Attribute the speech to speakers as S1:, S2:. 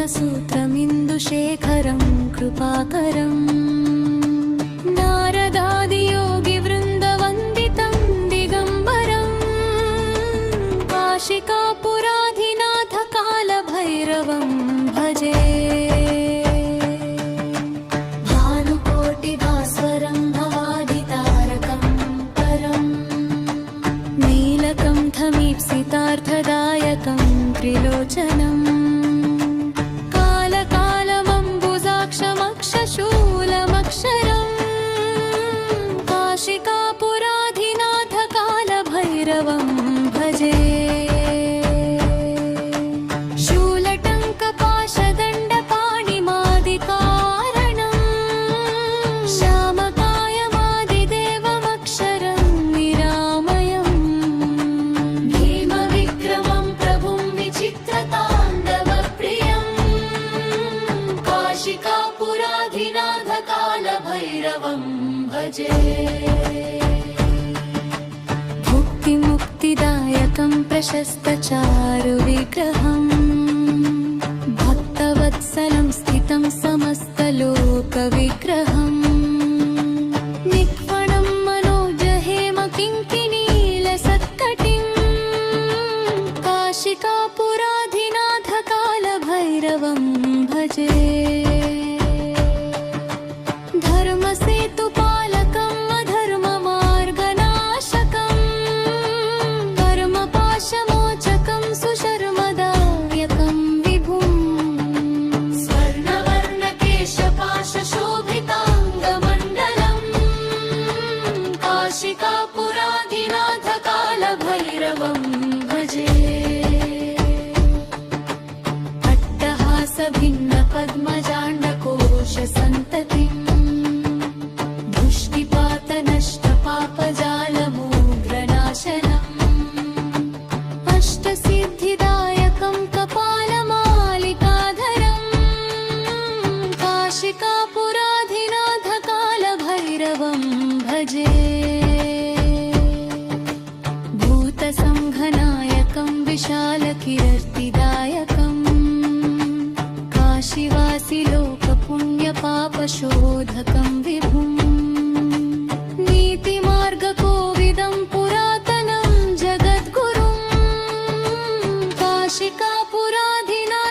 S1: ज्ञानसूत्रमिन्दुशेखरं कृपाकरम् नारदादियोगिवृन्दवन्दितं दिगम्बरं काशिकापुराधिनाथकालभैरवं भजे भानुकोटिभास्वरं भवादितारकं परं नीलकण्ठमीप्सितार्थदायकं त्रिलोचनम् कालकालमम्बुजाक्षमक्षशूलमक्षरम् काशिकापुराधिनाथकालभैरवं भजे शूलटङ्कपाशदण्डपाणिमादिकारणं श्यामकायमादिदेवमक्षरं निरामयम् भीमविक्रमं प्रभुं विचित्रताण्डवप्रियं काशिकापुराधिनाथकालभैरवं भजे मुक्तिदायकं प्रशस्तचारुविग्रहं भक्तवत्सलं स्थितं समस्तलोकविग्रहं निक्वणं मनोजहेमकिङ्किणीलसत्कटिं काशिकापुराधिनाथकालभैरवं भजे धर्मसेतुपालकं अधर्ममार्गनाशकं कर्मपाशमोचकं सुशर्मदायकं विभुं स्वर्णवर्णकेशपाशशोभिताङ्गमण्डलं काशिकापुराधिनाथकालभैरवं भजे अट्टहासभिन्नपद्मजाण्डकोशसन्ततिं दृष्टिपातनष्टपापजालमूघ्रनाशनम् अष्टसिद्धिदायकं कपालमालिकाधरं काशिकापुराधिनाथकालभैरवं भजे भूतसंघनायकं विशालकीर्तिदायकं काशीवासिलोकपुण्यपापशोधकं